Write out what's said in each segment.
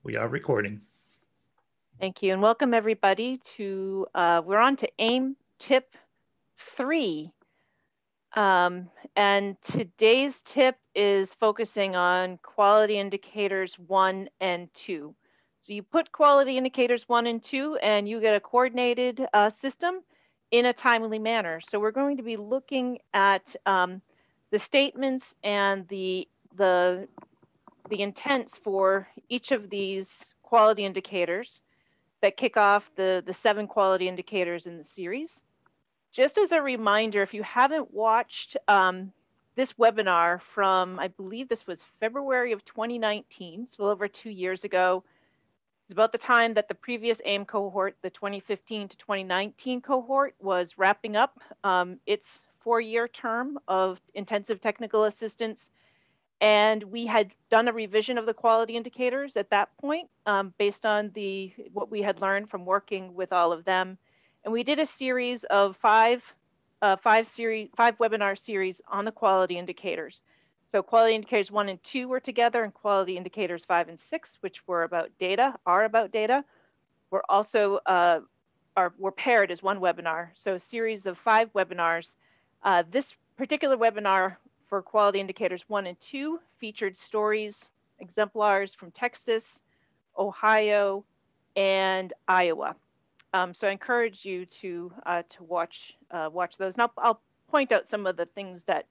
We are recording. Thank you, and welcome everybody to, we're on to AEM Tip 3. And today's tip is focusing on quality indicators 1 and 2. So you put quality indicators 1 and 2 and you get a coordinated system in a timely manner. So we're going to be looking at the statements and the intents for each of these quality indicators that kick off the 7 quality indicators in the series. Just as a reminder, if you haven't watched this webinar from, I believe this was February of 2019, so over 2 years ago, it's about the time that the previous AEM cohort, the 2015 to 2019 cohort, was wrapping up its 4-year term of intensive technical assistance. And we had done a revision of the quality indicators at that point based on what we had learned from working with all of them. And we did a series of five webinar series on the quality indicators. So quality indicators 1 and 2 were together, and quality indicators 5 and 6, which were about data, were also were paired as one webinar. So a series of 5 webinars. This particular webinar for quality indicators 1 and 2 featured stories, exemplars from Texas, Ohio, and Iowa. So I encourage you to watch those. And I'll point out some of the things that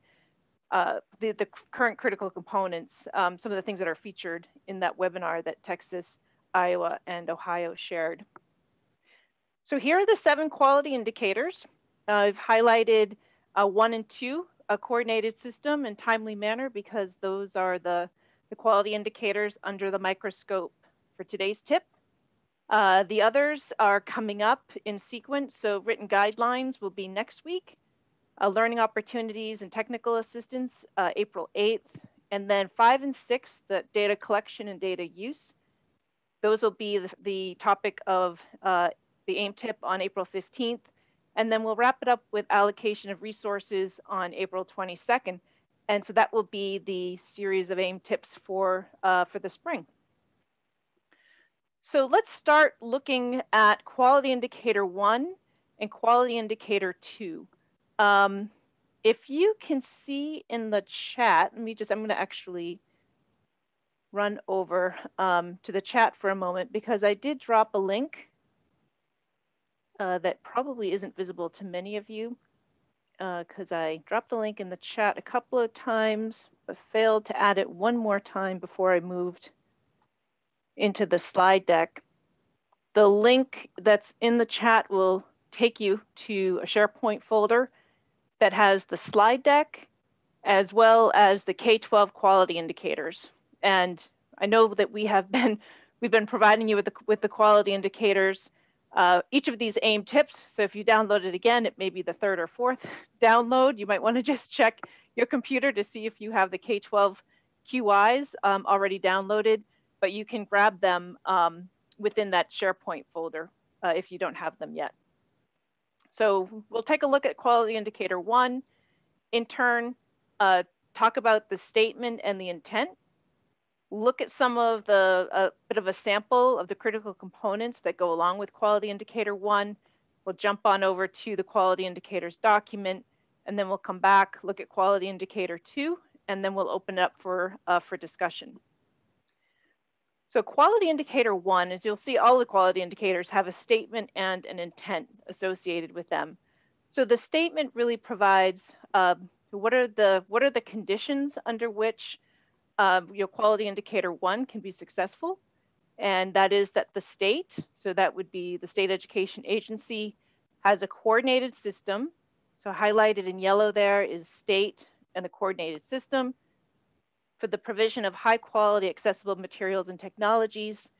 the current critical components, some of the things that are featured in that webinar that Texas, Iowa, and Ohio shared. So here are the 7 quality indicators. I've highlighted 1 and 2, a coordinated system and timely manner, because those are the quality indicators under the microscope for today's tip. The others are coming up in sequence, so written guidelines will be next week. Learning opportunities and technical assistance, April 8th. And then 5 and 6, the data collection and data use. Those will be the topic of the AEM tip on April 15th. And then we'll wrap it up with allocation of resources on April 22nd. And so that will be the series of AEM tips for the spring. So let's start looking at quality indicator 1 and quality indicator 2. If you can see in the chat, I'm going to actually run over to the chat for a moment, because I did drop a link that probably isn't visible to many of you, because I dropped a link in the chat a couple of times, but failed to add it one more time before I moved into the slide deck. The link that's in the chat will take you to a SharePoint folder that has the slide deck as well as the K-12 quality indicators. And I know that we've been providing you with the quality indicators, each of these AEM tips. So if you download it again, it may be the 3rd or 4th download. You might want to just check your computer to see if you have the K-12 QIs already downloaded, but you can grab them within that SharePoint folder if you don't have them yet. So we'll take a look at quality indicator 1, in turn, talk about the statement and the intent, look at some of the bit of a sample of the critical components that go along with quality indicator 1. We'll jump on over to the quality indicators document, and then we'll come back, look at quality indicator 2, and then we'll open it up for discussion. So quality indicator 1, as you'll see, all the quality indicators have a statement and an intent associated with them. So the statement really provides what are the conditions under which your quality indicator 1 can be successful, and that is that the state, so that would be the state education agency, has a coordinated system. So highlighted in yellow there is state and the coordinated system for the provision of high quality accessible materials and technologies,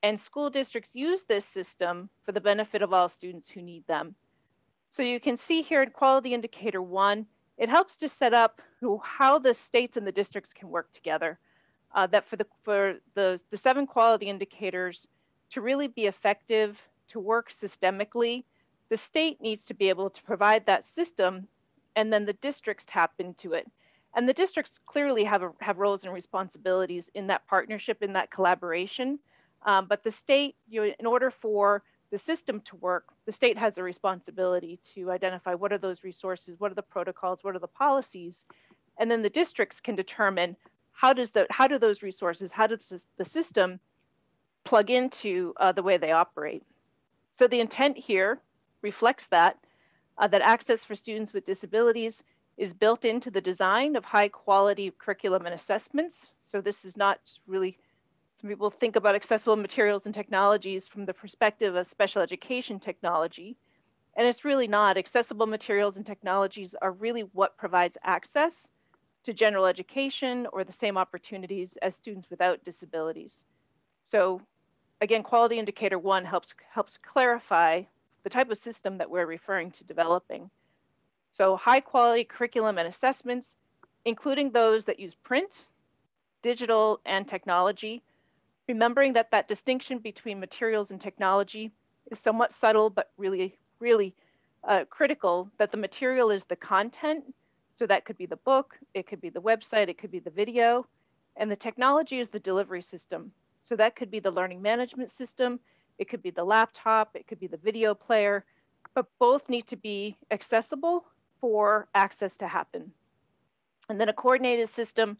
and school districts use this system for the benefit of all students who need them. So you can see here at quality indicator 1, it helps to set up how the states and the districts can work together. That for the 7 quality indicators to really be effective, to work systemically, the state needs to be able to provide that system, and then the districts tap into it. And the districts clearly have roles and responsibilities in that partnership, in that collaboration. But the state, in order for the system to work, the state has a responsibility to identify what are those resources, what are the protocols, what are the policies, and then the districts can determine how do those resources, how does the system plug into the way they operate. So the intent here reflects that access for students with disabilities is built into the design of high quality curriculum and assessments. So this is not really, some people think about accessible materials and technologies from the perspective of special education technology, and it's really not. Accessible materials and technologies are really what provides access to general education or the same opportunities as students without disabilities. So again, quality indicator 1 helps clarify the type of system that we're referring to developing. So high quality curriculum and assessments, including those that use print, digital, and technology, remembering that distinction between materials and technology is somewhat subtle, but really critical, that the material is the content. So that could be the book, it could be the website, it could be the video, and the technology is the delivery system. So that could be the learning management system, it could be the laptop, it could be the video player, but both need to be accessible for access to happen. And then a coordinated system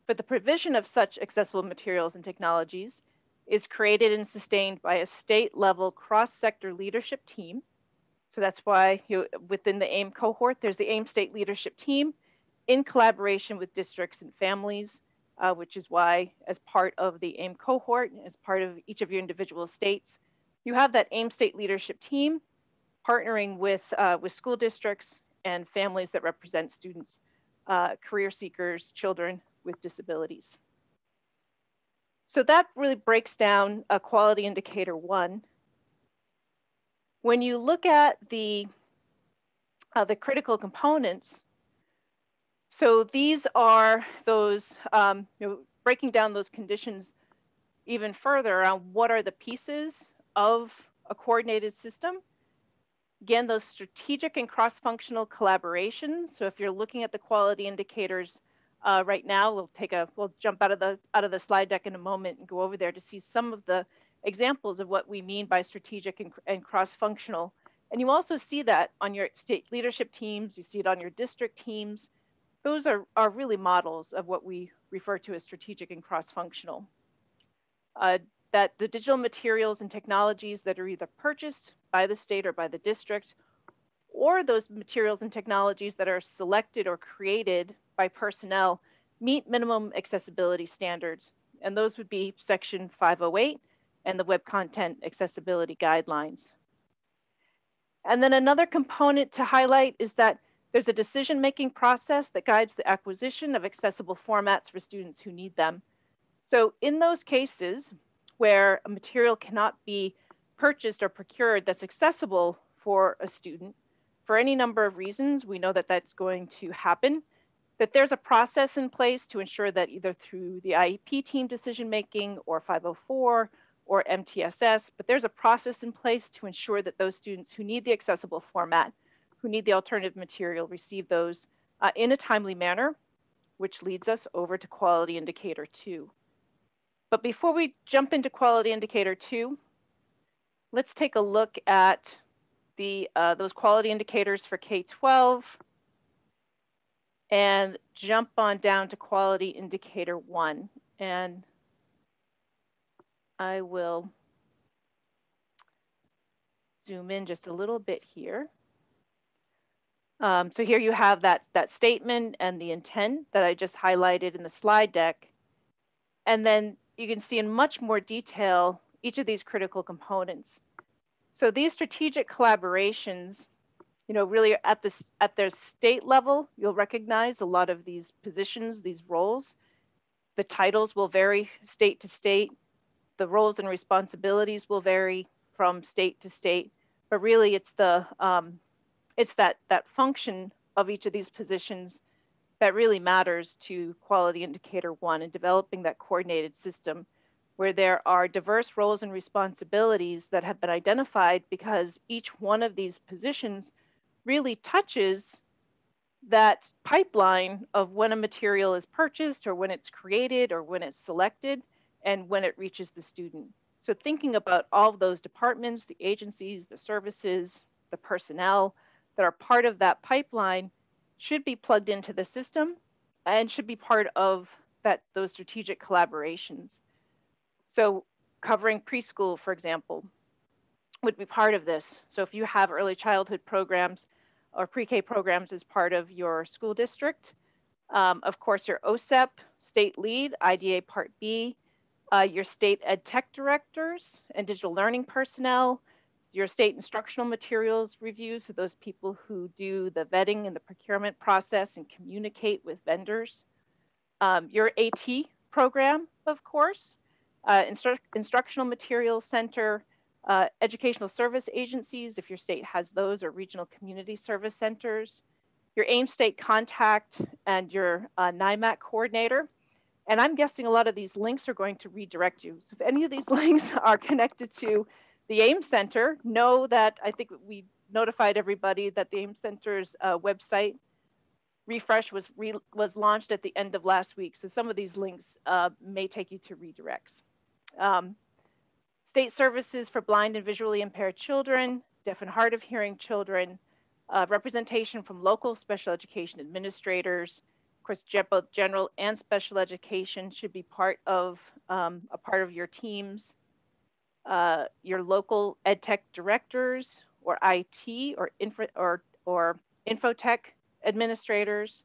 for the provision of such accessible materials and technologies is created and sustained by a state-level cross-sector leadership team. So that's why within the AEM cohort, there's the AEM State Leadership Team in collaboration with districts and families, which is why as part of the AEM cohort, as part of each of your individual states, you have that AEM State Leadership Team partnering with school districts and families that represent students, career seekers, children with disabilities. So that really breaks down a quality indicator 1. When you look at the critical components, so these are those, breaking down those conditions even further around what are the pieces of a coordinated system. Again, those strategic and cross-functional collaborations. So if you're looking at the quality indicators right now, we'll jump out of the slide deck in a moment and go over there to see some of the examples of what we mean by strategic and cross-functional. And you also see that on your state leadership teams, you see it on your district teams. Those are really models of what we refer to as strategic and cross-functional. That the digital materials and technologies that are either purchased by the state or by the district, or those materials and technologies that are selected or created by personnel meet minimum accessibility standards. And those would be Section 508 and the Web Content Accessibility Guidelines. And then another component to highlight is that there's a decision-making process that guides the acquisition of accessible formats for students who need them. So in those cases where a material cannot be purchased or procured that's accessible for a student, for any number of reasons, we know that that's going to happen, that there's a process in place to ensure that either through the IEP team decision-making or 504 or MTSS, but there's a process in place to ensure that those students who need the accessible format, who need the alternative material, receive those in a timely manner, which leads us over to quality indicator 2. But before we jump into quality indicator 2, let's take a look at those quality indicators for K-12 and jump on down to quality indicator 1. And I will zoom in just a little bit here. So here you have that statement and the intent that I just highlighted in the slide deck. And then you can see in much more detail each of these critical components. So these strategic collaborations, really at their state level, you'll recognize a lot of these positions, these roles. The titles will vary state to state. The roles and responsibilities will vary from state to state. But really, it's that function of each of these positions that really matters to quality indicator 1 and developing that coordinated system where there are diverse roles and responsibilities that have been identified because each one of these positions really touches that pipeline of when a material is purchased or when it's created or when it's selected and when it reaches the student. So thinking about all of those departments, the agencies, the services, the personnel that are part of that pipeline should be plugged into the system and should be part of those strategic collaborations. So covering preschool, for example, would be part of this. So if you have early childhood programs or pre-K programs as part of your school district, of course, your OSEP, state lead, IDA Part B, your state ed tech directors and digital learning personnel, your state instructional materials reviews, so those people who do the vetting and the procurement process and communicate with vendors. Your AT program, of course, instructional materials center, educational service agencies, if your state has those, or regional community service centers, your AIM state contact, and your NIMAC coordinator. And I'm guessing a lot of these links are going to redirect you. So if any of these links are connected to the AIM Center, know that I think we notified everybody that the AIM Center's website refresh was launched at the end of last week. So some of these links may take you to redirects. State services for blind and visually impaired children, deaf and hard of hearing children, representation from local special education administrators. Of course, both general and special education should be part of your teams. Your local ed tech directors or IT or infotech administrators,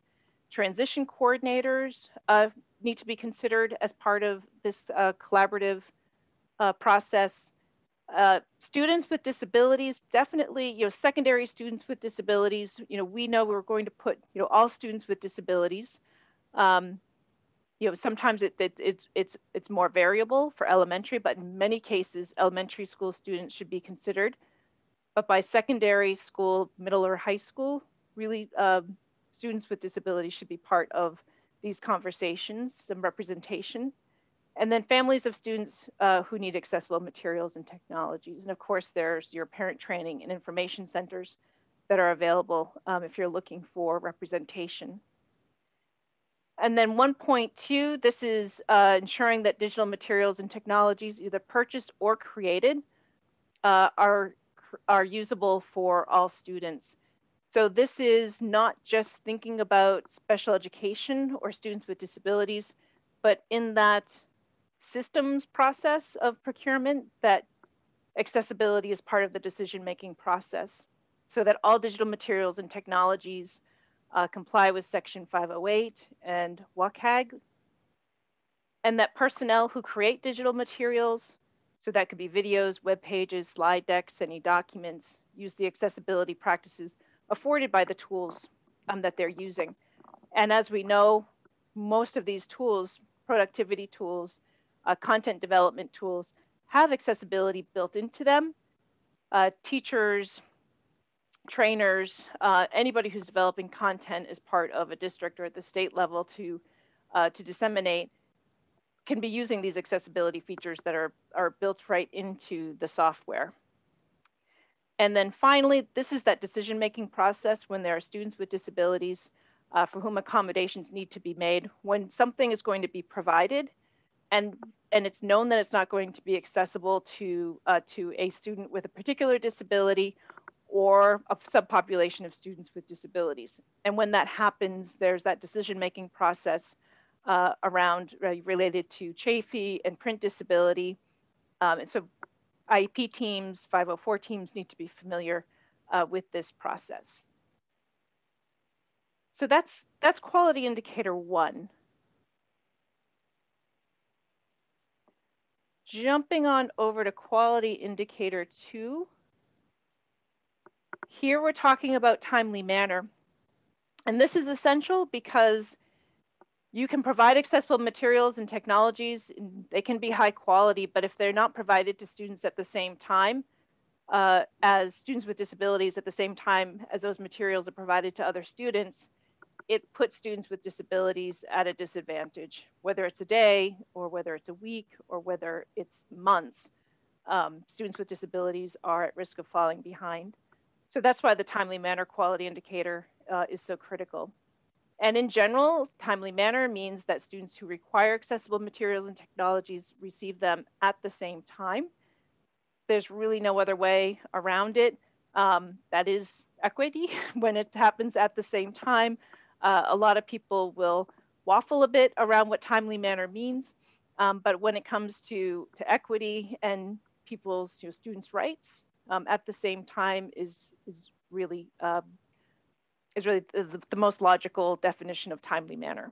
transition coordinators need to be considered as part of this collaborative process. Students with disabilities, definitely, secondary students with disabilities, we know we're going to put, all students with disabilities. Sometimes it's more variable for elementary, but in many cases, elementary school students should be considered. But by secondary school, middle or high school, really, students with disabilities should be part of these conversations, some representation. And then families of students who need accessible materials and technologies. And of course, there's your parent training and information centers that are available if you're looking for representation. And then 1.2, this is ensuring that digital materials and technologies either purchased or created are usable for all students. So this is not just thinking about special education or students with disabilities, but in that systems process of procurement, that accessibility is part of the decision-making process, so that all digital materials and technologies comply with Section 508 and WCAG, and that personnel who create digital materials, so that could be videos, web pages, slide decks, any documents, use the accessibility practices afforded by the tools that they're using. And as we know, most of these tools, productivity tools, content development tools, have accessibility built into them. Teachers, trainers, anybody who's developing content as part of a district or at the state level to disseminate can be using these accessibility features that are built right into the software. And then finally, this is that decision-making process when there are students with disabilities for whom accommodations need to be made. When something is going to be provided and it's known that it's not going to be accessible to a student with a particular disability or a subpopulation of students with disabilities. And when that happens, there's that decision-making process around related to CHAFE and print disability. And so IEP teams, 504 teams need to be familiar with this process. So that's quality indicator 1. Jumping on over to quality indicator 2. Here we're talking about timely manner. And this is essential because you can provide accessible materials and technologies. They can be high quality, but if they're not provided to students at the same time, as students with disabilities at the same time as those materials are provided to other students, it puts students with disabilities at a disadvantage, whether it's a day or whether it's a week or whether it's months. Students with disabilities are at risk of falling behind. So that's why the timely manner quality indicator is so critical. And in general, timely manner means that students who require accessible materials and technologies receive them at the same time. There's really no other way around it. That is equity when it happens at the same time. A lot of people will waffle a bit around what timely manner means, but when it comes to equity and people's students' rights at the same time is really the most logical definition of timely manner.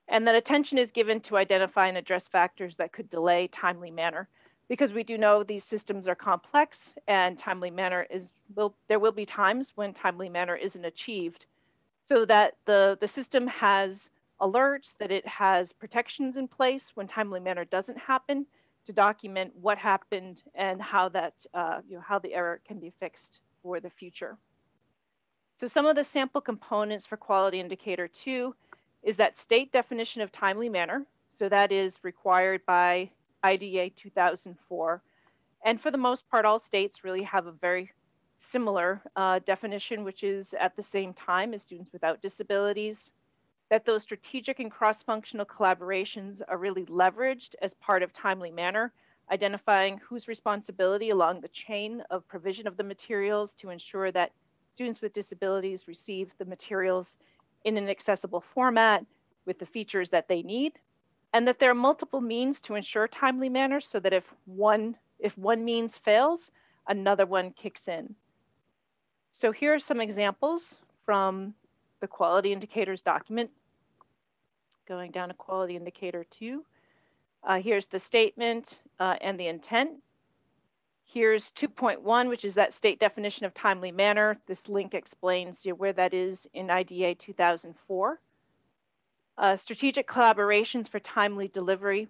And that attention is given to identify and address factors that could delay timely manner, because we do know these systems are complex and timely manner there will be times when timely manner isn't achieved, so that the system has alerts, that it has protections in place when timely manner doesn't happen, to document what happened and how that how the error can be fixed for the future. So some of the sample components for quality indicator 2 is that state definition of timely manner. So that is required by IDA 2004. And for the most part, all states really have a very similar definition, which is at the same time as students without disabilities, that those strategic and cross-functional collaborations are really leveraged as part of timely manner, identifying whose responsibility along the chain of provision of the materials to ensure that students with disabilities receive the materials in an accessible format with the features that they need, and that there are multiple means to ensure timely manner, so that if one means fails, another one kicks in. So here are some examples from the quality indicators document. Going down to quality indicator 2. Here's the statement and the intent. Here's 2.1, which is that state definition of timely manner. This link explains where that is in IDA 2004. Strategic collaborations for timely delivery.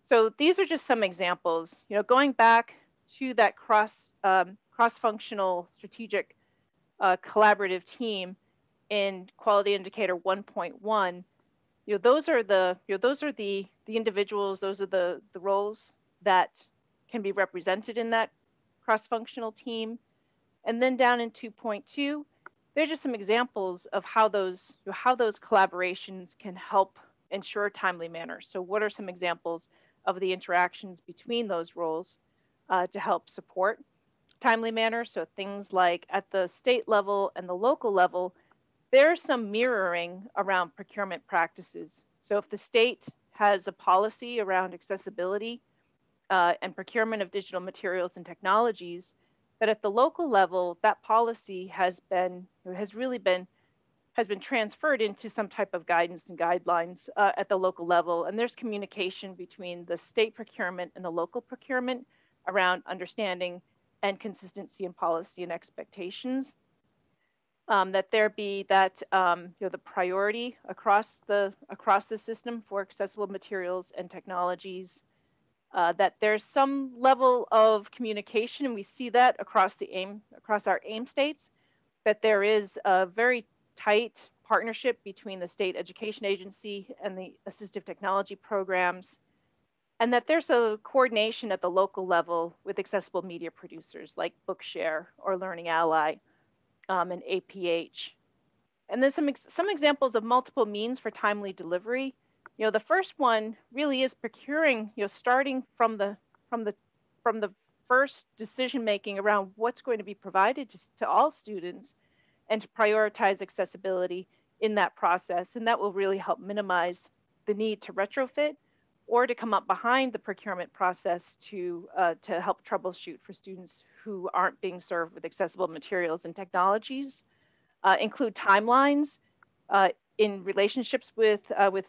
So these are just some examples. Going back to that cross-functional strategic collaborative team in quality indicator 1.1. Those are the individuals. Those are the roles that can be represented in that cross-functional team. And then down in 2.2, there's just some examples of how those collaborations can help ensure timely manner. So what are some examples of the interactions between those roles to help support timely manner? So things like at the state level and the local level, there's some mirroring around procurement practices. So if the state has a policy around accessibility and procurement of digital materials and technologies, that at the local level, that policy has been transferred into some type of guidance and guidelines at the local level. And there's communication between the state procurement and the local procurement around understanding and consistency in policy and expectations. That there be the priority across the system for accessible materials and technologies. That there's some level of communication, and we see that across our AIM states, that there is a very tight partnership between the state education agency and the assistive technology programs, and that there's a coordination at the local level with accessible media producers like Bookshare or Learning Ally and APH. And there's some examples of multiple means for timely delivery. The first one really is procuring, starting from the first decision making around what's going to be provided to all students, and to prioritize accessibility in that process. And that will really help minimize the need to retrofit or to come up behind the procurement process to help troubleshoot for students who aren't being served with accessible materials and technologies. Include timelines in relationships with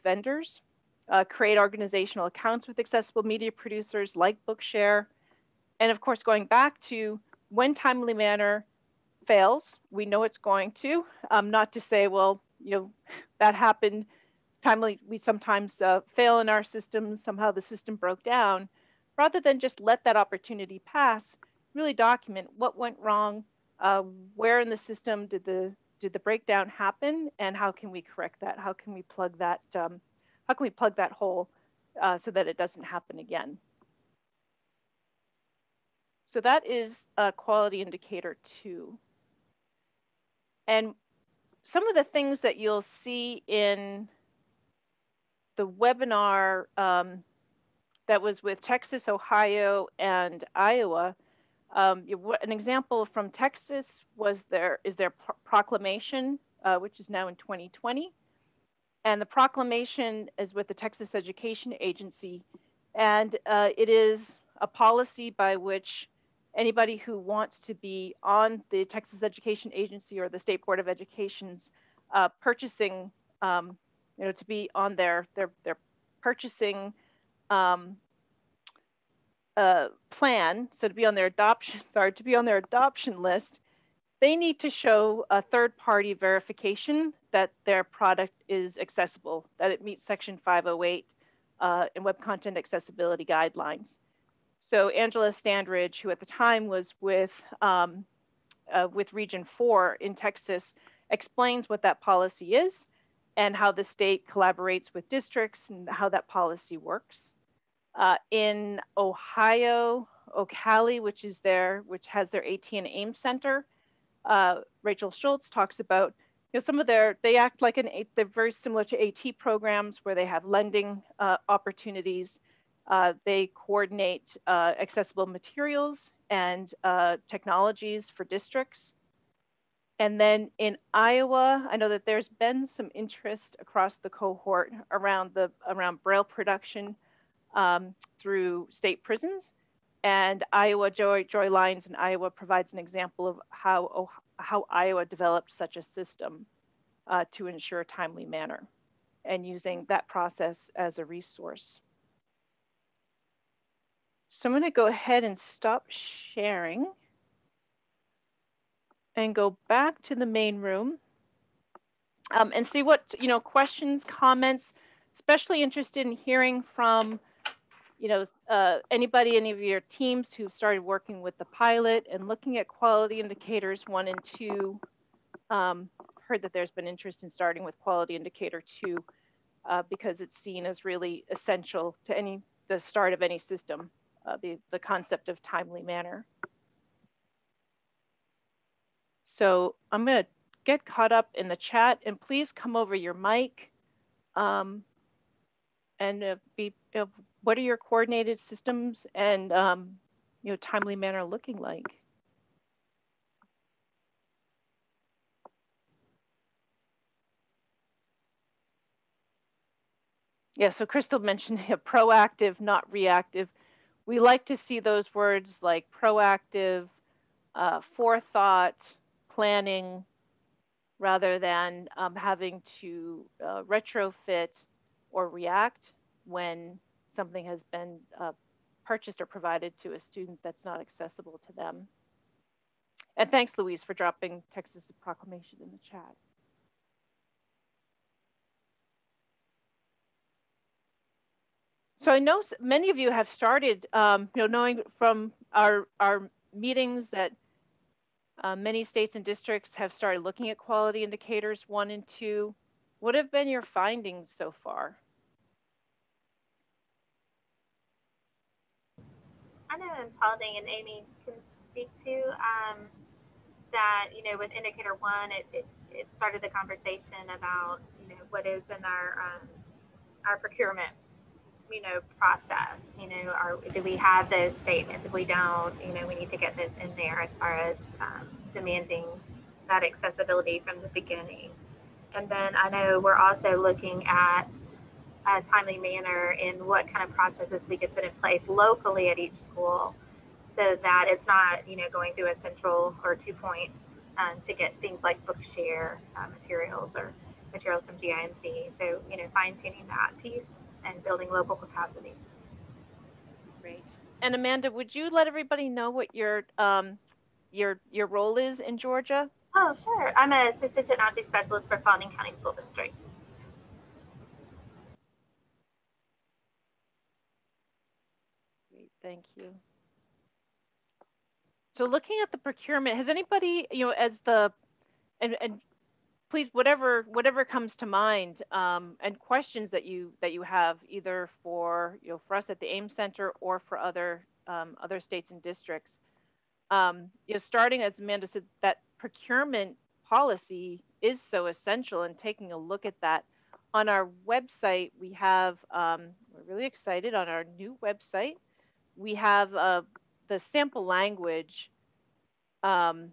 vendors, create organizational accounts with accessible media producers like Bookshare, and of course, going back to when timely manner fails, we know it's going to, not to say, well, that happened, we sometimes fail in our systems, somehow the system broke down, rather than just let that opportunity pass, really document what went wrong, where in the system did the breakdown happen, and how can we correct that? How can we plug that hole so that it doesn't happen again? So that is quality indicator 2. And some of the things that you'll see in the webinar that was with Texas, Ohio, and Iowa. An example from Texas is their proclamation, which is now in 2020. And the proclamation is with the Texas Education Agency. And it is a policy by which anybody who wants to be on the Texas Education Agency or the State Board of Education's purchasing, to be on their purchasing plan, so to be on their adoption list, they need to show a third-party verification that their product is accessible, that it meets Section 508 in Web Content Accessibility Guidelines. So Angela Standridge, who at the time was with Region 4 in Texas, explains what that policy is and how the state collaborates with districts and how that policy works. In Ohio, Ocala, which has their AT&M AIM Center, Rachel Schultz talks about, some of they act like they're very similar to AT programs where they have lending opportunities. They coordinate accessible materials and technologies for districts. And then in Iowa, I know that there's been some interest across the cohort around Braille production through state prisons. And Iowa, Joy Lyons in Iowa provides an example of how Iowa developed such a system to ensure a timely manner and using that process as a resource. So I'm going to go ahead and stop sharing and go back to the main room and see what, questions, comments, especially interested in hearing from anybody, any of your teams who've started working with the pilot and looking at quality indicators 1 and 2. Heard that there's been interest in starting with quality indicator 2 because it's seen as really essential to the start of any system, the concept of timely manner. So I'm going to get caught up in the chat, and please come over your mic and what are your coordinated systems and timely manner looking like? Yeah, so Crystal mentioned proactive, not reactive. We like to see those words like proactive, forethought, planning, rather than having to retrofit or react when something has been purchased or provided to a student that's not accessible to them. And thanks, Louise, for dropping Texas proclamation in the chat. So I know many of you have started, knowing from our meetings that many states and districts have started looking at quality indicators 1 and 2. What have been your findings so far? I know Pauline and Amy can speak to that, with indicator 1, it started the conversation about, what is in our procurement, process, do we have those statements? If we don't, we need to get this in there as far as demanding that accessibility from the beginning. And then I know we're also looking at a timely manner in what kind of processes we could put in place locally at each school so that it's not, going through a central or 2 points to get things like Bookshare materials or materials from GIMC. So, fine-tuning that piece and building local capacity. Great. And Amanda, would you let everybody know what your role is in Georgia? Oh, sure. I'm an assistant technology specialist for Paulding County School District. Great, thank you. So looking at the procurement, has anybody, as the, and please, whatever comes to mind, and questions that you have either for, for us at the AIM Center or for other states and districts, starting, as Amanda said, that procurement policy is so essential, and taking a look at that. On our website, we have, we're really excited, on our new website, we have the sample language around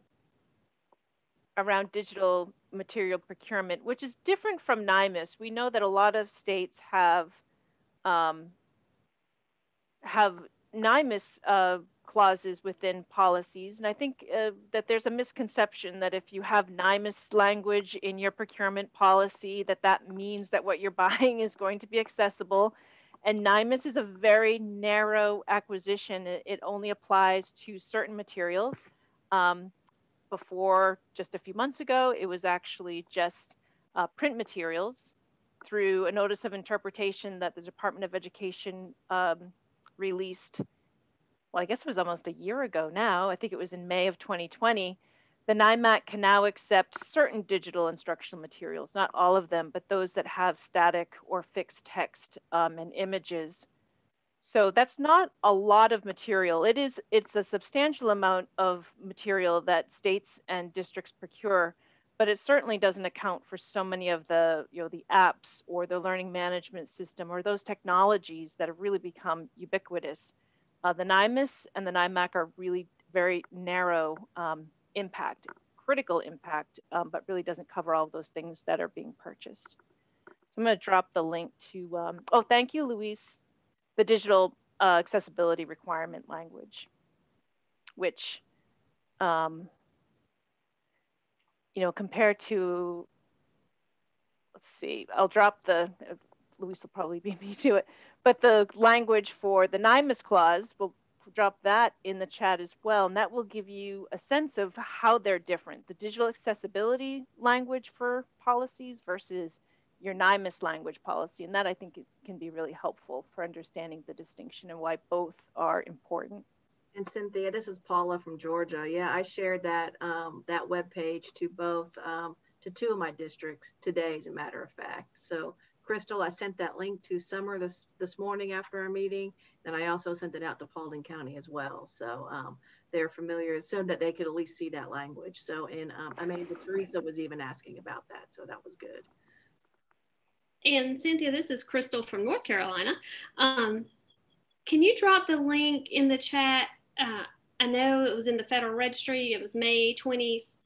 digital material procurement, which is different from NIMIS. We know that a lot of states have NIMIS clauses within policies, and I think that there's a misconception that if you have NIMIS language in your procurement policy, that means that what you're buying is going to be accessible. And NIMIS is a very narrow acquisition. It only applies to certain materials. Before, just a few months ago, it was actually just print materials through a notice of interpretation that the Department of Education released, well, I guess it was almost a year ago now. I think it was in May of 2020. The NIMAC can now accept certain digital instructional materials, not all of them, but those that have static or fixed text and images. So that's not a lot of material. It's a substantial amount of material that states and districts procure, but it certainly doesn't account for so many of the, the apps or the learning management system or those technologies that have really become ubiquitous. The NIMIS and the NIMAC are really very narrow impact, critical impact, but really doesn't cover all of those things that are being purchased. So I'm going to drop the link to, oh, thank you, Luis, the digital accessibility requirement language, which, compared to, let's see, I'll drop the, Luis will probably beat me to it, but the language for the NIMIS clause, we'll drop that in the chat as well, and that will give you a sense of how they're different. The digital accessibility language for policies versus your NIMIS language policy, and that I think it can be really helpful for understanding the distinction and why both are important. And Cynthia, this is Paula from Georgia. Yeah, I shared that that webpage to both to two of my districts today, as a matter of fact. So Crystal, I sent that link to Summer this morning after our meeting, and I also sent it out to Paulding County as well. So they're familiar, so that they could at least see that language. So, and I mean, Teresa was even asking about that, so that was good. And Cynthia, this is Crystal from North Carolina. Can you drop the link in the chat? I know it was in the Federal Registry. It was May 26th,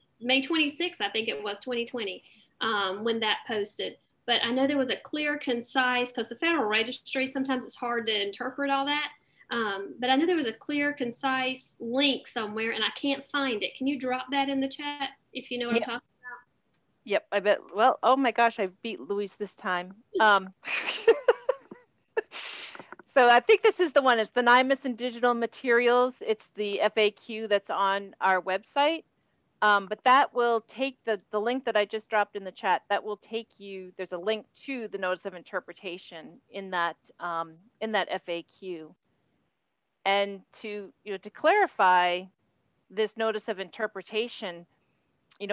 I think it was 2020, when that posted. But I know there was a clear, concise, because the Federal Registry, sometimes it's hard to interpret all that. But I know there was a clear, concise link somewhere, and I can't find it. Can you drop that in the chat if you know what I'm talking about? Yep, I bet. Well, oh my gosh, I beat Luis this time. So I think this is the one. It's the NIMIS and digital materials. It's the FAQ that's on our website. But that will take the link that I just dropped in the chat. That will take you. There's a link to the notice of interpretation in that FAQ. And to clarify this notice of interpretation,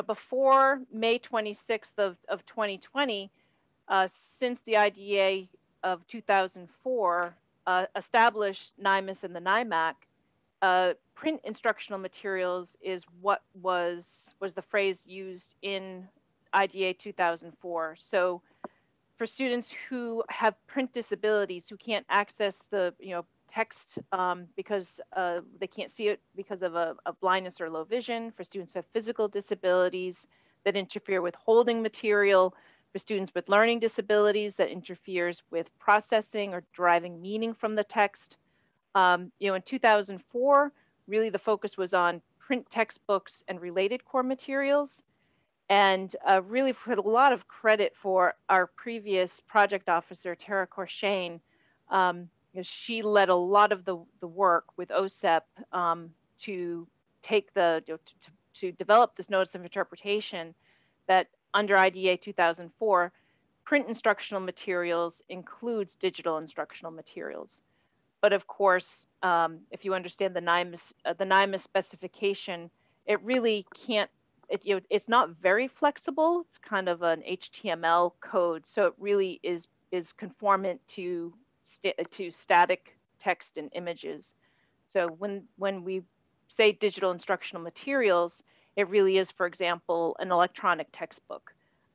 before May 26th of 2020, since the IDEA of 2004 established NIMIS and the NIMAC, print instructional materials is what was the phrase used in IDEA 2004. So for students who have print disabilities, who can't access the text because they can't see it because of a blindness or low vision, for students who have physical disabilities that interfere with holding material, for students with learning disabilities that interferes with processing or deriving meaning from the text. In 2004, really the focus was on print textbooks and related core materials. And really put a lot of credit for our previous project officer, Tara Corshane. She led a lot of the work with OSEP to take to develop this notice of interpretation that under IDEA 2004, print instructional materials includes digital instructional materials. But of course, if you understand the NIMIS specification, it really can't. It's not very flexible. It's kind of an HTML code, so it really is conformant to static text and images. So when we say digital instructional materials, it really is, for example, an electronic textbook.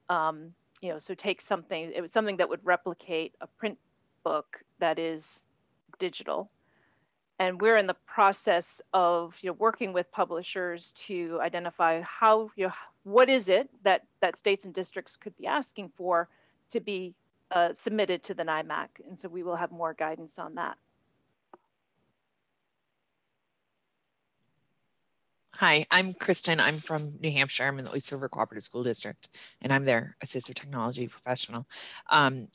So take something, it was something that would replicate a print book that is digital. And we're in the process of working with publishers to identify how, what is it that states and districts could be asking for to be submitted to the NIMAC. And so we will have more guidance on that. Hi, I'm Kristen. I'm from New Hampshire. I'm in the Oyster River Cooperative School District, and I'm their assistive technology professional.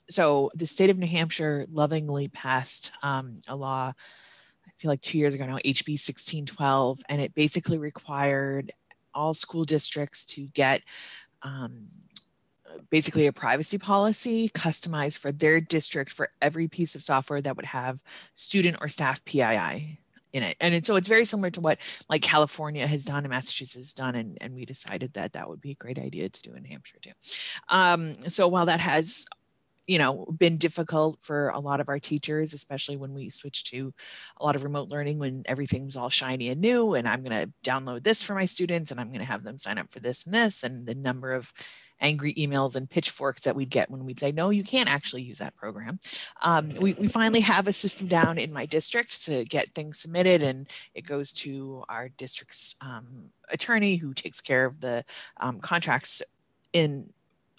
So the state of New Hampshire lovingly passed a law, I feel like 2 years ago now, HB 1612, and it basically required all school districts to get basically a privacy policy customized for their district for every piece of software that would have student or staff PII in it. And so it's very similar to what like California has done and Massachusetts has done. And we decided that that would be a great idea to do in New Hampshire too. So while that has been difficult for a lot of our teachers, especially when we switched to a lot of remote learning when everything was all shiny and new, and I'm going to download this for my students and I'm going to have them sign up for this, and the number of angry emails and pitchforks that we'd get when we'd say, no, you can't actually use that program. We finally have a system down in my district to get things submitted, and it goes to our district's attorney who takes care of the contracts. In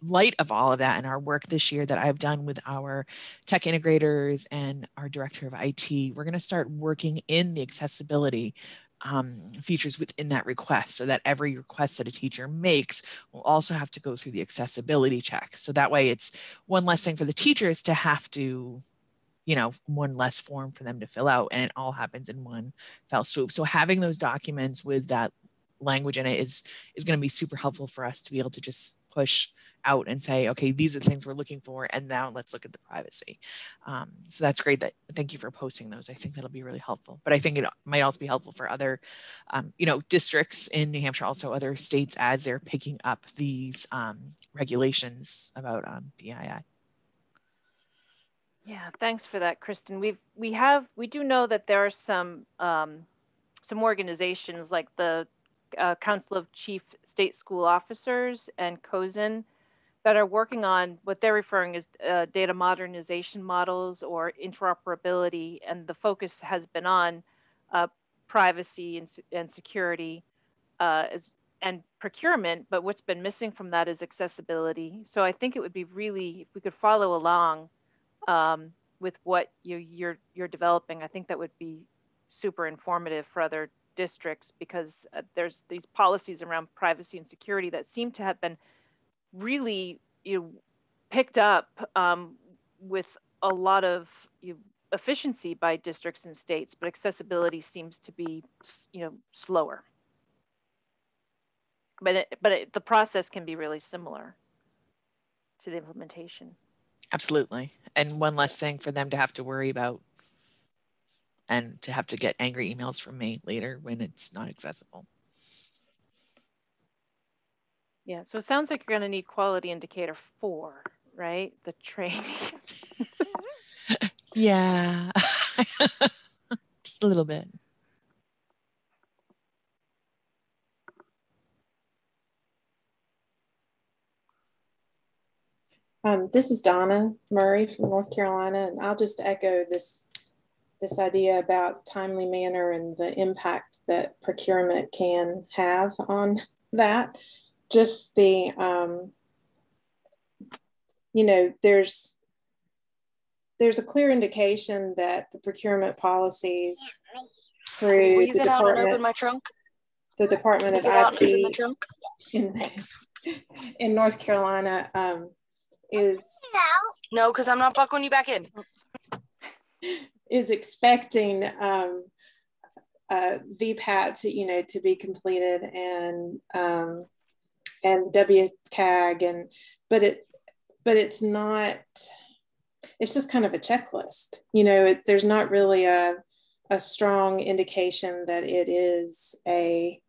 light of all of that and our work this year that I've done with our tech integrators and our director of IT, we're going to start working in the accessibility features within that request, so that every request that a teacher makes will also have to go through the accessibility check. So that way it's one less thing for the teachers to have to, one less form for them to fill out, and it all happens in one fell swoop. So having those documents with that language in it is going to be super helpful for us to be able to just push out and say, okay, these are the things we're looking for, and now let's look at the privacy. So that's great. Thank you for posting those. I think that'll be really helpful. But I think it might also be helpful for other, districts in New Hampshire, also other states, as they're picking up these regulations about PII. Yeah, thanks for that, Kristen. We do know that there are some organizations like the Council of Chief State School Officers and COSIN that are working on what they're referring as data modernization models or interoperability, and the focus has been on privacy and security and procurement, but what's been missing from that is accessibility. So I think it would be really, if we could follow along with what you're developing, I think that would be super informative for other districts, because there's these policies around privacy and security that seem to have been really picked up with a lot of efficiency by districts and states, but accessibility seems to be slower. But the process can be really similar to the implementation. Absolutely. And one less thing for them to have to worry about and to have to get angry emails from me later when it's not accessible. Yeah, so it sounds like you're going to need quality indicator 4, right? The training. Yeah, just a little bit. This is Donna Murray from North Carolina, and I'll just echo this idea about timely manner and the impact that procurement can have on that. Just the, there's a clear indication that the procurement policies through the Department, open my trunk? The Department of IT in North Carolina is no, because I'm not buckling you back in. Is expecting VPAT to be completed and WCAG but it's not. It's just kind of a checklist. There's not really a strong indication that it is a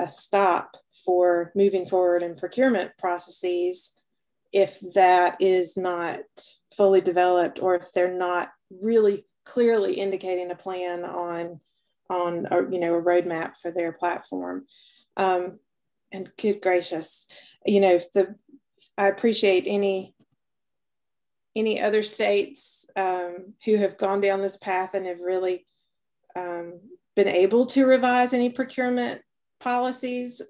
stop for moving forward in procurement processes if that is not fully developed, or if they're not really clearly indicating a plan on a roadmap for their platform. And good gracious, you know, I appreciate any other states who have gone down this path and have really been able to revise any procurement policies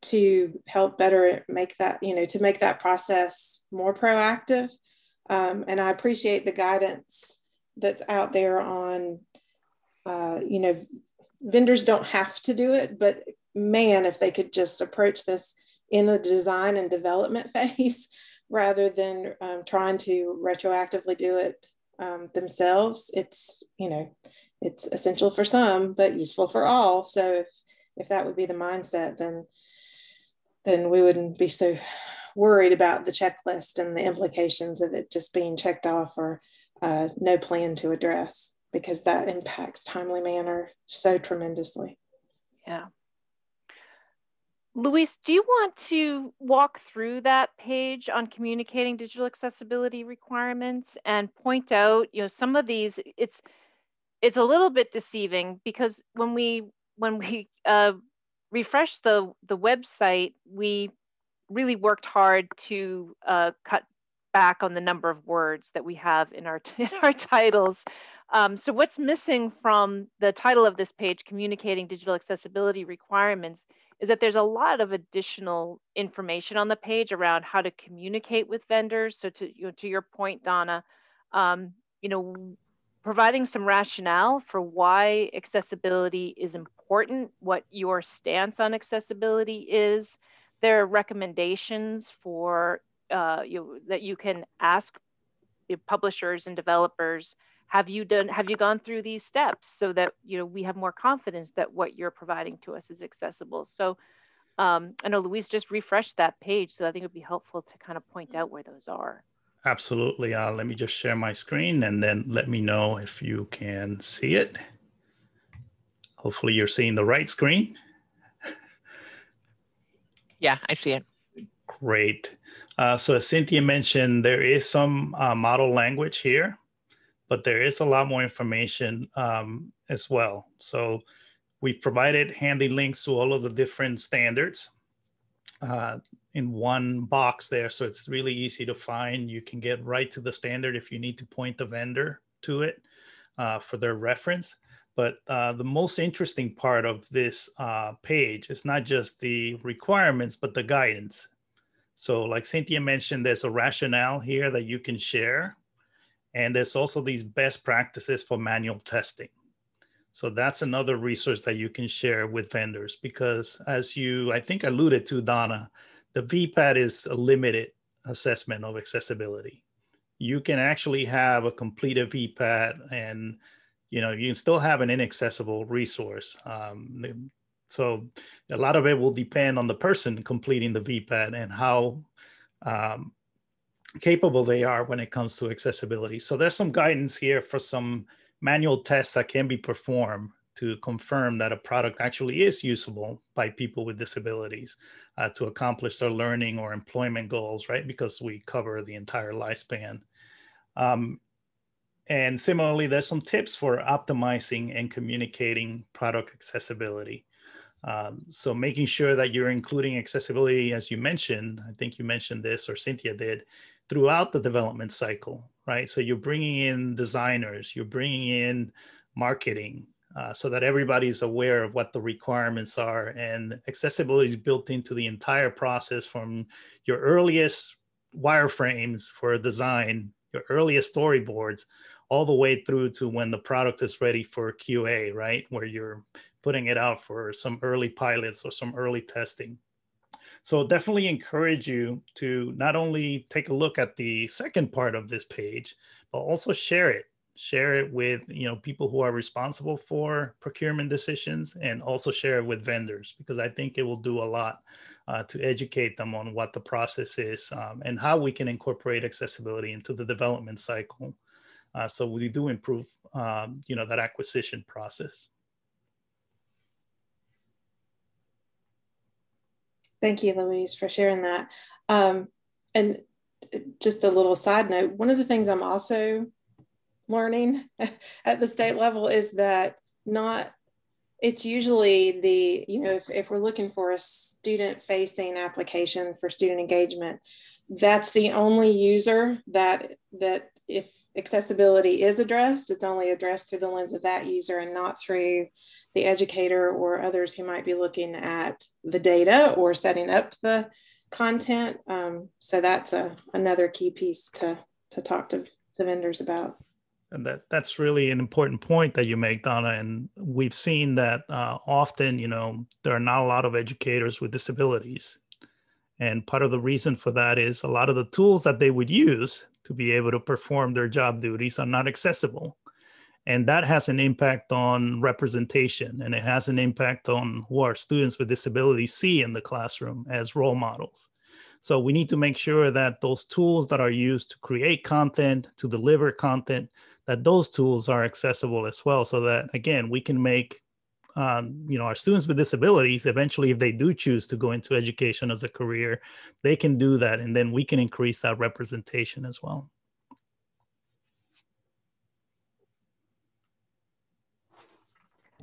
to help better make that, you know, to make that process more proactive. And I appreciate the guidance that's out there on, you know, vendors don't have to do it, but man, if they could just approach this in the design and development phase rather than trying to retroactively do it themselves, it's, you know, it's essential for some, but useful for all. So if that would be the mindset, then we wouldn't be so worried about the checklist and the implications of it just being checked off or no plan to address, because that impacts timely manner so tremendously. Yeah. Luis, do you want to walk through that page on communicating digital accessibility requirements and point out, you know, some of these, it's a little bit deceiving because when we refreshed the website, we really worked hard to cut back on the number of words that we have in our titles. So what's missing from the title of this page, Communicating Digital Accessibility Requirements, is that there's a lot of additional information on the page around how to communicate with vendors. So to your point, Donna, you know, providing some rationale for why accessibility is important, what your stance on accessibility is. There are recommendations for that you can ask publishers and developers. Have you gone through these steps so that, you know, we have more confidence that what you're providing to us is accessible? So I know Luis just refreshed that page, so I think it'd be helpful to kind of point out where those are. Absolutely. Let me just share my screen and then let me know if you can see it. Hopefully you're seeing the right screen. Yeah, I see it. Great. So as Cynthia mentioned, there is some model language here, but there is a lot more information as well. So we've provided handy links to all of the different standards in one box there. So it's really easy to find. You can get right to the standard if you need to point the vendor to it for their reference. But the most interesting part of this page is not just the requirements, but the guidance. So like Cynthia mentioned, there's a rationale here that you can share. And there's also these best practices for manual testing. So that's another resource that you can share with vendors, because as you, I think, alluded to, Donna, the VPAT is a limited assessment of accessibility. You can actually have a completed VPAT and, you know, you can still have an inaccessible resource. So a lot of it will depend on the person completing the VPAT and how capable they are when it comes to accessibility. So there's some guidance here for some manual tests that can be performed to confirm that a product actually is usable by people with disabilities to accomplish their learning or employment goals, right? Because we cover the entire lifespan. And similarly, there's some tips for optimizing and communicating product accessibility. So making sure that you're including accessibility, as you mentioned, I think you mentioned this, or Cynthia did, throughout the development cycle, right? So you're bringing in designers, you're bringing in marketing, so that everybody's aware of what the requirements are, and accessibility is built into the entire process, from your earliest wireframes for a design, your earliest storyboards, all the way through to when the product is ready for QA, right? Where you're putting it out for some early pilots or some early testing. So definitely encourage you to not only take a look at the second part of this page, but also share it. Share it with, you know, people who are responsible for procurement decisions, and also share it with vendors, because I think it will do a lot to educate them on what the process is and how we can incorporate accessibility into the development cycle. So we do improve, you know, that acquisition process. Thank you, Louise, for sharing that. And just a little side note, one of the things I'm also learning at the state level is that not It's usually the, if we're looking for a student facing application for student engagement, that's the only user that if accessibility is addressed, it's only addressed through the lens of that user and not through the educator or others who might be looking at the data or setting up the content. So that's another key piece to talk to the vendors about. And that's really an important point that you make, Donna. And we've seen that often, there are not a lot of educators with disabilities. And part of the reason for that is a lot of the tools that they would use to be able to perform their job duties are not accessible. And that has an impact on representation, and it has an impact on who our students with disabilities see in the classroom as role models. So we need to make sure that those tools that are used to create content, to deliver content, that those tools are accessible as well, so that, again, we can make our students with disabilities, eventually, if they do choose to go into education as a career, they can do that, and then we can increase that representation as well.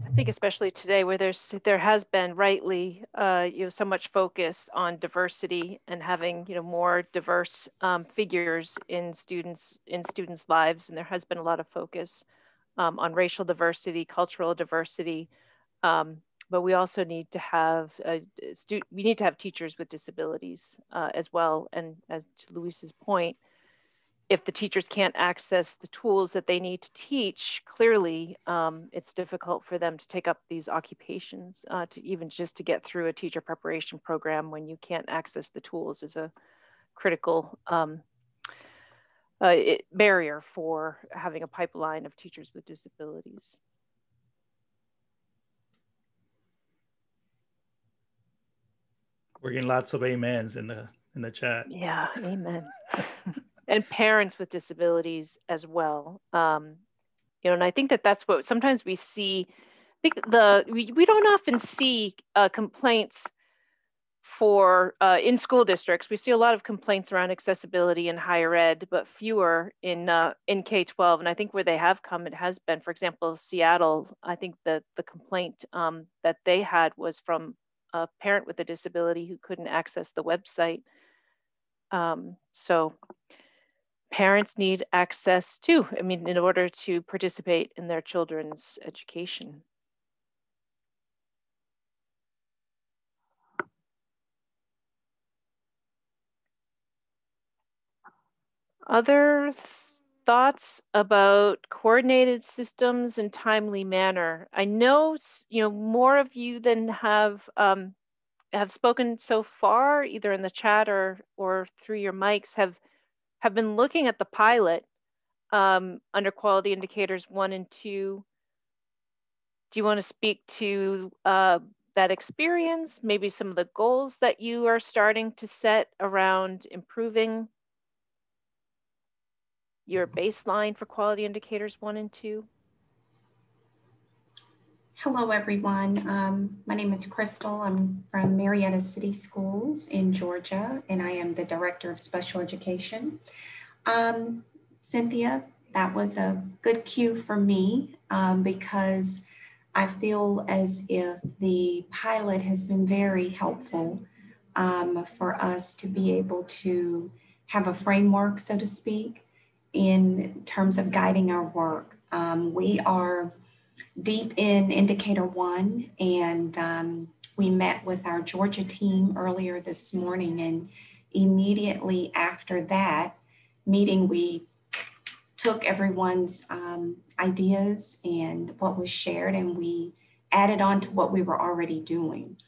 I think especially today, where there has been rightly so much focus on diversity and having more diverse figures in students' lives, and there has been a lot of focus on racial diversity, cultural diversity, but we also need to have teachers with disabilities as well. And as to Luis's point, if the teachers can't access the tools that they need to teach, clearly it's difficult for them to take up these occupations, to even just to get through a teacher preparation program when you can't access the tools is a critical barrier for having a pipeline of teachers with disabilities. We're getting lots of amens in the chat. Yeah, amen. And parents with disabilities as well. And I think that's what sometimes we see. I think we don't often see complaints for in school districts. We see a lot of complaints around accessibility in higher ed, but fewer in K-12. And I think where they have come, it has been, for example, Seattle. I think the complaint that they had was from a parent with a disability who couldn't access the website. So parents need access too, in order to participate in their children's education. Other thoughts about coordinated systems and timely manner? I know, more of you than have spoken so far, either in the chat or through your mics, have been looking at the pilot under quality indicators 1 and 2. Do you want to speak to that experience, maybe some of the goals that you are starting to set around improving your baseline for quality indicators 1 and 2? Hello, everyone. My name is Crystal. I'm from Marietta City Schools in Georgia, and I am the Director of Special Education. Cynthia, that was a good cue for me because I feel as if the pilot has been very helpful for us to be able to have a framework, so to speak, in terms of guiding our work. We are deep in indicator 1, and we met with our Georgia team earlier this morning, and immediately after that meeting, we took everyone's ideas and what was shared, and we added on to what we were already doing.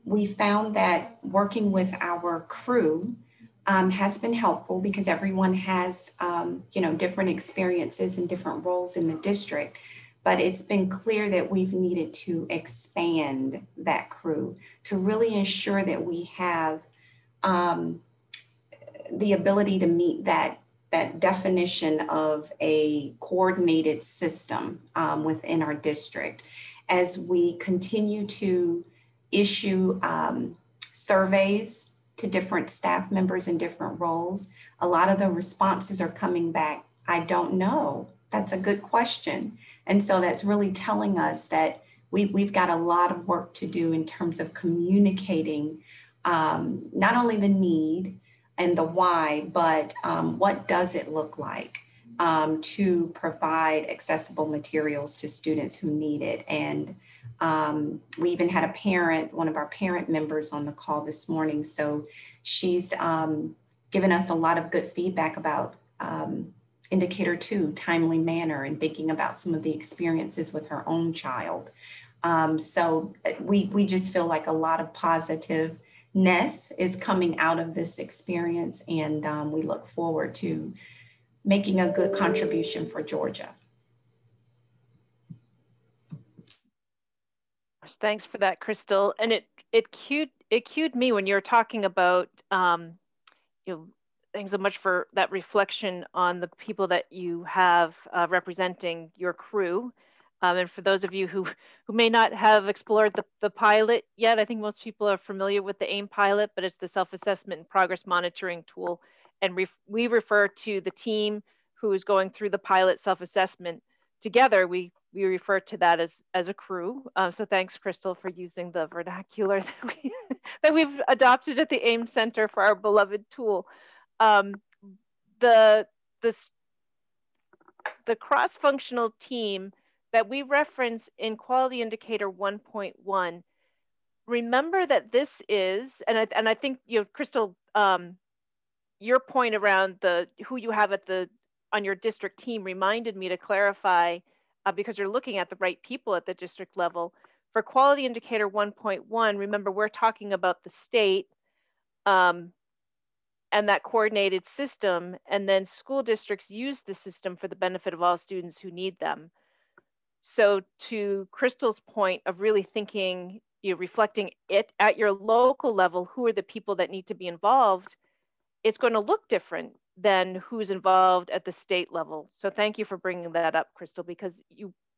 We found that working with our crew has been helpful because everyone has, different experiences and different roles in the district. But it's been clear that we've needed to expand that crew to really ensure that we have the ability to meet that definition of a coordinated system within our district. As we continue to issue surveys to different staff members in different roles, a lot of the responses are coming back, I don't know. That's a good question. And so that's really telling us that we've got a lot of work to do in terms of communicating not only the need and the why, but what does it look like to provide accessible materials to students who need it. And we even had a parent, one of our parent members on the call this morning. So she's given us a lot of good feedback about indicator 2, timely manner, and thinking about some of the experiences with her own child. So we just feel like a lot of positiveness is coming out of this experience, and we look forward to making a good contribution for Georgia. Thanks for that, Crystal. And it cued me when you were talking about thanks so much for that reflection on the people that you have representing your crew. And for those of you who may not have explored the pilot yet, I think most people are familiar with the AEM pilot, but it's the self-assessment and progress monitoring tool. And we refer to the team who is going through the pilot self-assessment together. We refer to that as a crew. So thanks, Crystal, for using the vernacular that we've adopted at the AEM Center for our beloved tool. The cross-functional team that we reference in quality indicator 1.1, remember that this is, and I think, Crystal, your point around who you have on your district team reminded me to clarify, because you're looking at the right people at the district level. For quality indicator 1.1, remember we're talking about the state and that coordinated system, and then school districts use the system for the benefit of all students who need them. So to Crystal's point of really thinking, reflecting it at your local level, who are the people that need to be involved, it's going to look different than who's involved at the state level. So thank you for bringing that up, Crystal, because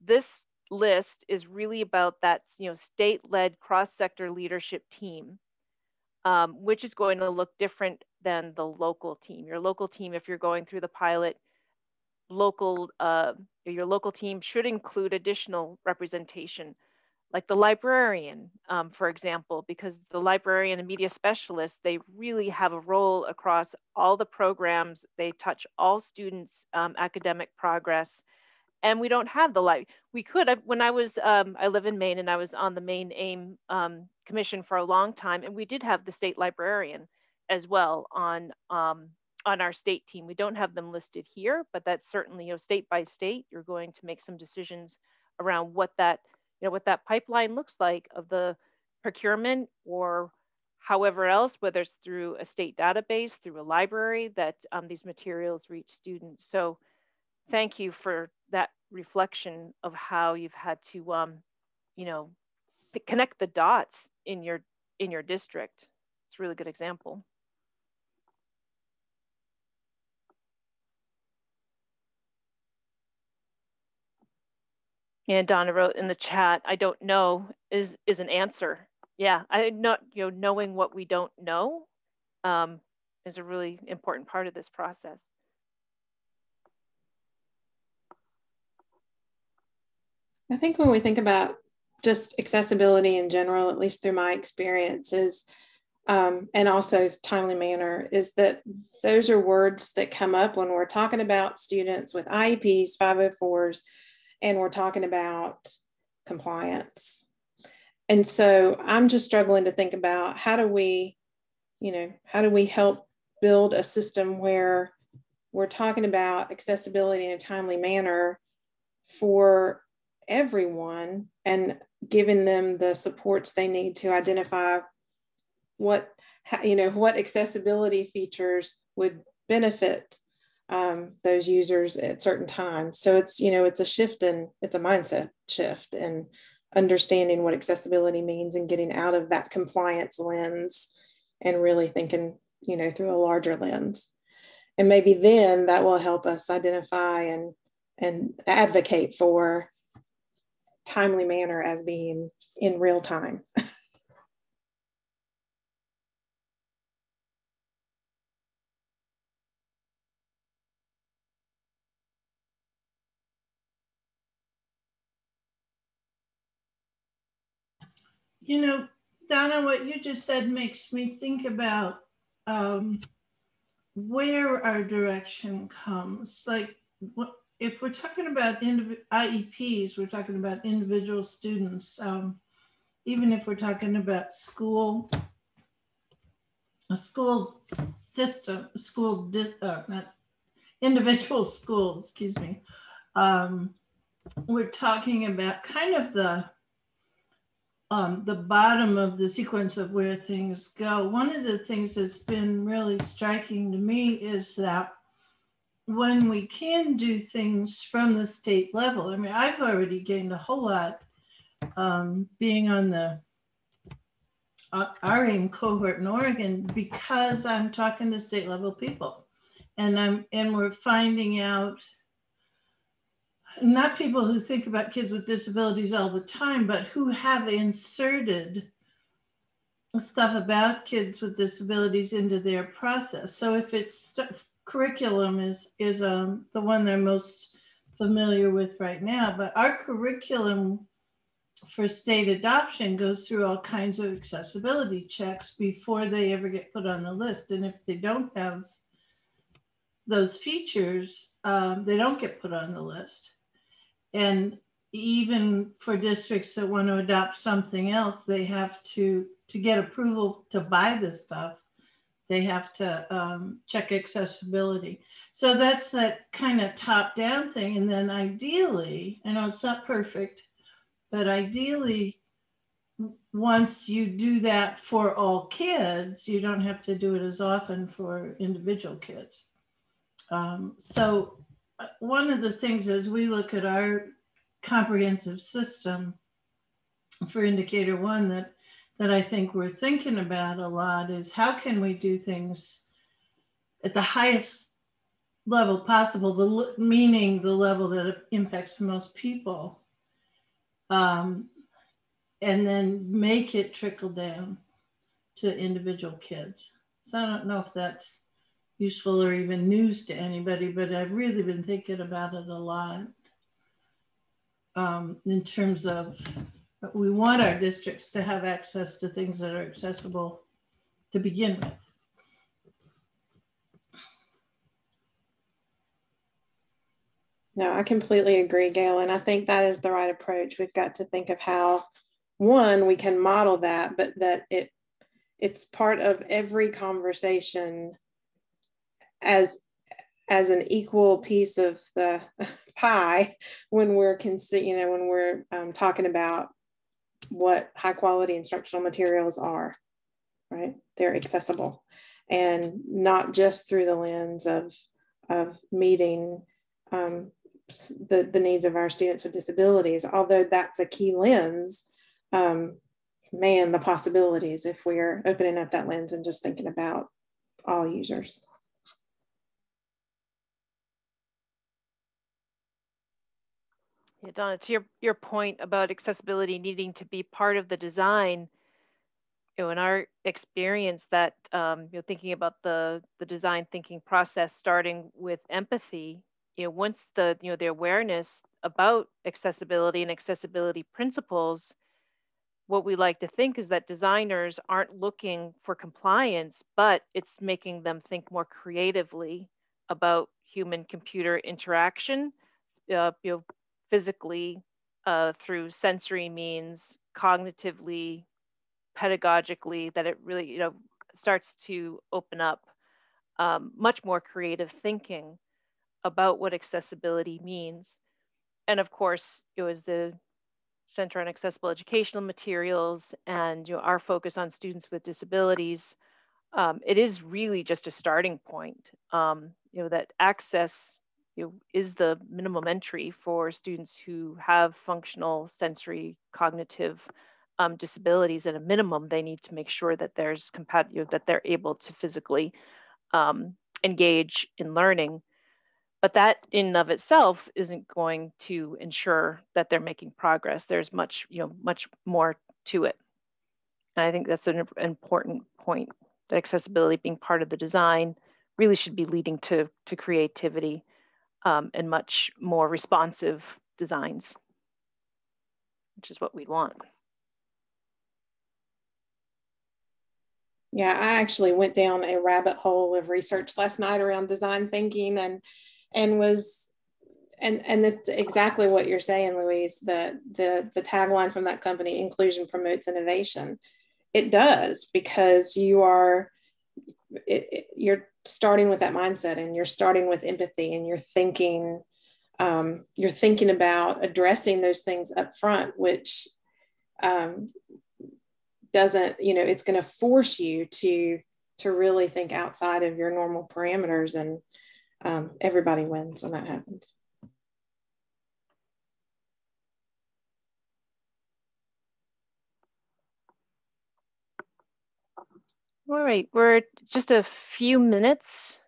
this list is really about that state-led cross-sector leadership team, which is going to look different than the local team. Your local team, if you're going through the pilot, your local team should include additional representation, like the librarian, for example, because the librarian and media specialist, they really have a role across all the programs. They touch all students' academic progress. And we don't have we could have, when I live in Maine, and I was on the Maine AEM Commission for a long time, and we did have the state librarian as well on our state team. We don't have them listed here, but that's certainly, state by state, you're going to make some decisions around what that pipeline looks like of the procurement, or however else, whether it's through a state database, through a library, that these materials reach students. So thank you for that reflection of how you've had to, connect the dots in your district. It's a really good example. And Donna wrote in the chat, I don't know is an answer. Yeah, knowing what we don't know is a really important part of this process. I think when we think about just accessibility in general, at least through my experiences, and also timely manner, is that those are words that come up when we're talking about students with IEPs, 504s, and we're talking about compliance. And so I'm just struggling to think about how do we help build a system where we're talking about accessibility in a timely manner for everyone and giving them the supports they need to identify what accessibility features would benefit those users at certain times. So it's a shift, and it's a mindset shift, and understanding what accessibility means and getting out of that compliance lens and really thinking through a larger lens. And maybe then that will help us identify and advocate for timely manner as being in real time. You know, Donna, what you just said makes me think about where our direction comes. Like, if we're talking about IEPs, we're talking about individual students. Even if we're talking about a school system, not individual schools, excuse me. We're talking about kind of the bottom of the sequence of where things go. One of the things that's been really striking to me is that when we can do things from the state level, I mean, I've already gained a whole lot being on the AEM cohort in Oregon because I'm talking to state level people, and we're finding out, not people who think about kids with disabilities all the time, but who have inserted stuff about kids with disabilities into their process. So if it's curriculum is the one they're most familiar with right now, but our curriculum for state adoption goes through all kinds of accessibility checks before they ever get put on the list. And if they don't have those features, they don't get put on the list. And even for districts that want to adopt something else, they have to get approval to buy this stuff, they have to check accessibility. So that's that kind of top-down thing. And then ideally, I know it's not perfect, but ideally, once you do that for all kids, you don't have to do it as often for individual kids. So one of the things as we look at our comprehensive system for indicator one that I think we're thinking about a lot is how can we do things at the highest level possible, meaning the level that impacts the most people, and then make it trickle down to individual kids. So I don't know if that's useful or even news to anybody, but I've really been thinking about it a lot in terms of we want our districts to have access to things that are accessible to begin with. No, I completely agree, Gail. And I think that is the right approach. We've got to think of how, one, we can model that, but that it's part of every conversation as an equal piece of the pie when we're when we're talking about what high quality instructional materials are, right? They're accessible and not just through the lens of meeting the needs of our students with disabilities, although that's a key lens. Man, the possibilities if we're opening up that lens and just thinking about all users. Yeah, Donna, to your point about accessibility needing to be part of the design, in our experience that, thinking about the design thinking process, starting with empathy, once the awareness about accessibility and accessibility principles, what we like to think is that designers aren't looking for compliance, but it's making them think more creatively about human-computer interaction, physically, through sensory means, cognitively, pedagogically, that it really starts to open up much more creative thinking about what accessibility means. And of course, as the Center on Accessible Educational Materials and our focus on students with disabilities, it is really just a starting point. That access is the minimum entry for students who have functional, sensory, cognitive disabilities. At a minimum, they need to make sure that there's that they're able to physically engage in learning. But that in and of itself isn't going to ensure that they're making progress. There's much more to it. And I think that's an important point, that accessibility being part of the design really should be leading to creativity and much more responsive designs, which is what we'd want. Yeah, I actually went down a rabbit hole of research last night around design thinking and that's exactly what you're saying, Louise, that the tagline from that company, inclusion promotes innovation. It does, because you're starting with that mindset, and you're starting with empathy, and you're thinking about addressing those things up front, which doesn't, it's going to force you to really think outside of your normal parameters, and everybody wins when that happens. All right, we're just a few minutes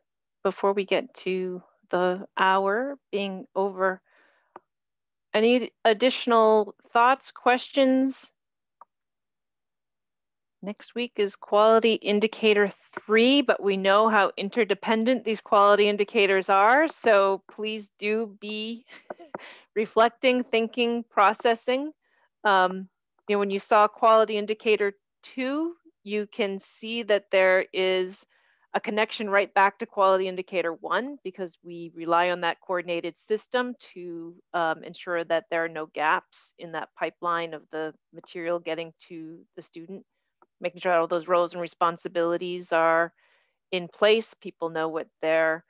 before we get to the hour being over. Any additional thoughts, questions? Next week is quality indicator 3, but we know how interdependent these quality indicators are. So please do be reflecting, thinking, processing. When you saw quality indicator 2, you can see that there is a connection right back to quality indicator 1, because we rely on that coordinated system to ensure that there are no gaps in that pipeline of the material getting to the student, making sure all those roles and responsibilities are in place. People know what their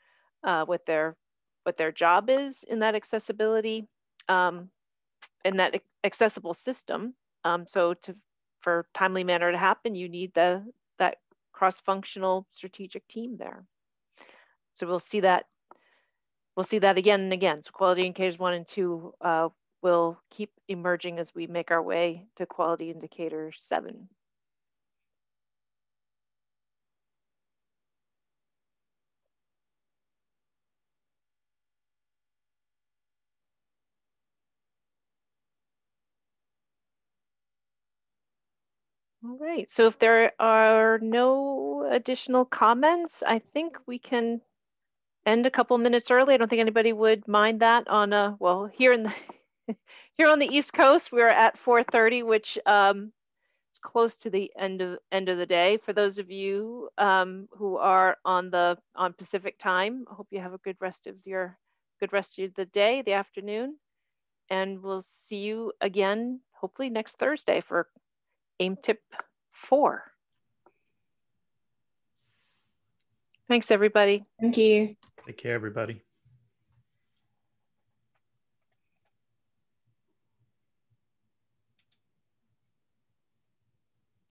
job is in that accessibility, in that accessible system. So for timely manner to happen, you need that cross-functional strategic team there. So we'll see that again and again. So quality indicators 1 and 2 will keep emerging as we make our way to quality indicator 7. All right, so if there are no additional comments, I think we can end a couple minutes early. I don't think anybody would mind that on well, here in the here on the East Coast, we're at 4:30, which is close to the end of the day. For those of you who are on Pacific time, I hope you have a good rest of the day, the afternoon, and we'll see you again hopefully next Thursday for AEM Tip 4. Thanks, everybody. Thank you. Take care, everybody.